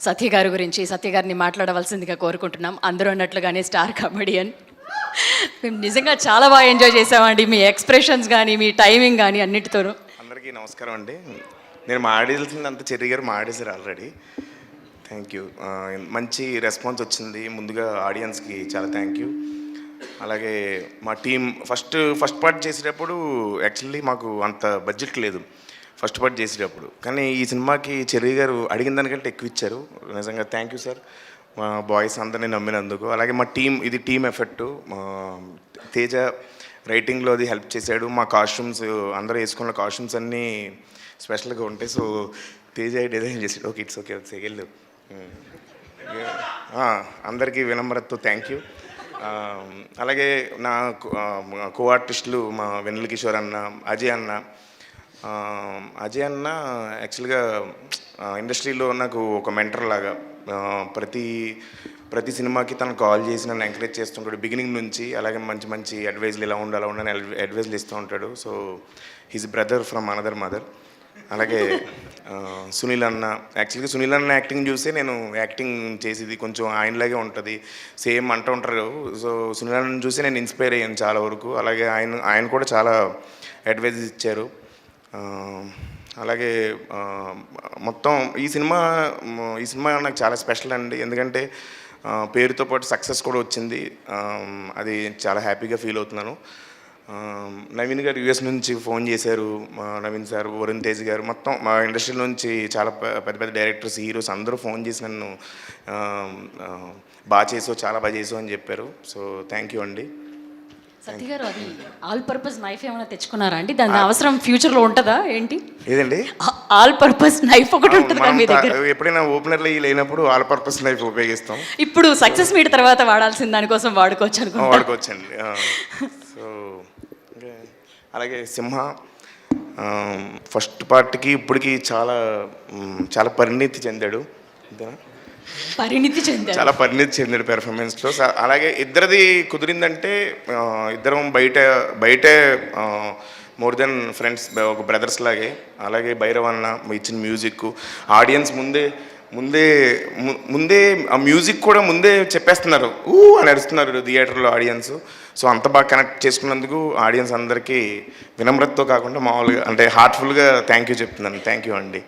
సత్య గారి గురించి, సత్య గారిని మాట్లాడవలసిందిగా కోరుకుంటున్నాం. అందరూ అన్నట్లుగానే స్టార్ కమెడియన్. మేము నిజంగా చాలా బాగా ఎంజాయ్ చేసామండి, మీ ఎక్స్ప్రెషన్స్ కానీ మీ టైమింగ్ కానీ అన్నిటితోనూ. అందరికీ నమస్కారం అండి. నేను మాడేసిందంతా చెర్రీ గారు మాడేసారు ఆల్రెడీ. Thank you. మంచి రెస్పాన్స్ వచ్చింది. ముందుగా ఆడియన్స్కి చాలా థ్యాంక్ యూ. అలాగే మా టీం ఫస్ట్ పార్ట్ చేసేటప్పుడు యాక్చువల్లీ మాకు అంత బడ్జెట్ లేదు ఫస్ట్ పార్ట్ చేసేటప్పుడు, కానీ ఈ సినిమాకి చెర్రీ గారు అడిగిన దానికంటే ఎక్కువ ఇచ్చారు. నిజంగా థ్యాంక్ యూ సార్, మా బాయ్స్ అందరినీ నమ్మినందుకు. అలాగే మా ఇది టీం ఎఫెక్ట్. తేజ రైటింగ్లో అది హెల్ప్ చేశాడు. మా కాస్ట్యూమ్స్ అందరూ వేసుకున్న కాస్ట్యూమ్స్ అన్నీ స్పెషల్గా ఉంటాయి. సో తేజ డిజైన్ చేసాడు. ఓకే, ఇట్స్ ఓకే, వెళ్ళు. అందరికీ వినమ్రతతో థ్యాంక్ యూ. అలాగే నా కో ఆర్టిస్టులు మా వెన్నెల కిషోర్ అన్న, అజయ్ అన్న యాక్చువల్గా ఇండస్ట్రీలో నాకు ఒక మెంటర్ లాగా. ప్రతి సినిమాకి తను కాల్ చేసి నన్ను ఎంకరేజ్ చేస్తుంటాడు బిగినింగ్ నుంచి. అలాగే మంచి మంచి అడ్వైజ్లు ఇలా ఉండాలి అడ్వైజ్లు ఇస్తూ ఉంటాడు. So he's brother from another mother. అలాగే సునీల్ అన్న, యాక్చువల్గా సునీల్ అన్న యాక్టింగ్ చూస్తే నేను యాక్టింగ్ చేసేది కొంచెం ఆయనలాగే ఉంటుంది, సేమ్ అంటూ ఉంటారు. సో సునీల్ అన్నని చూసి నేను ఇన్స్పైర్ అయ్యాను చాలా వరకు. అలాగే ఆయన కూడా చాలా అడ్వైజ్ ఇచ్చారు. అలాగే మొత్తం ఈ సినిమా నాకు చాలా స్పెషల్ అండి. ఎందుకంటే పేరుతో పాటు సక్సెస్ కూడా వచ్చింది. అది చాలా హ్యాపీగా ఫీల్ అవుతున్నాను. నవీన్ గారు యూఎస్ నుంచి ఫోన్ చేశారు. నవీన్ సార్, వరుణ్ తేజ్ గారు, మొత్తం మా ఇండస్ట్రీ నుంచి చాలా పెద్ద డైరెక్టర్స్, హీరోస్ అందరూ ఫోన్ చేసి నన్ను చాలా బాగా చేసావు అని చెప్పారు. సో థ్యాంక్ యూ అండి. సత్య గారు, అది ఆల్ పర్పస్ నైఫ్ ఏమైనా తెచ్చుకున్నారా అండి? దాని అవసరం ఫ్యూచర్లో ఉంటుందా ఏంటి? ఏదండి? ఆల్ పర్పస్ నైఫ్ ఒకటి ఉంటుంది మీ దగ్గర. ఎప్పుడైనా ఓపెనర్లు లేనప్పుడు ఆల్ పర్పస్ నైఫ్ ఉపయోగిస్తాం. ఇప్పుడు సక్సెస్ మీట్ తర్వాత వాడాల్సిన దానికోసం వాడుకోవచ్చండి. సో అలాగే సింహ ఫస్ట్ పార్ట్కి ఇప్పటికి చాలా పరిణితి చెందాడు. చాలా పరిణితి చెందాడు పెర్ఫార్మెన్స్లో. అలాగే ఇద్దరిది కుదిరిందంటే ఇద్దరం బయటే మోర్ దెన్ ఫ్రెండ్స్, ఒక బ్రదర్స్ లాగే. అలాగే భైరవ్ అన్న ఇచ్చిన మ్యూజిక్, ఆడియన్స్ ముందే ఆ మ్యూజిక్ కూడా ముందే చెప్పేస్తున్నారు, అని అరుస్తున్నారు థియేటర్లో ఆడియన్స్. సో అంత బాగా కనెక్ట్ చేసుకున్నందుకు ఆడియన్స్ అందరికీ వినమ్రతతో కాకుండా మామూలుగా అంటే హార్ట్ఫుల్గా థ్యాంక్ యూ చెప్తున్నాను. థ్యాంక్ యూ అండి.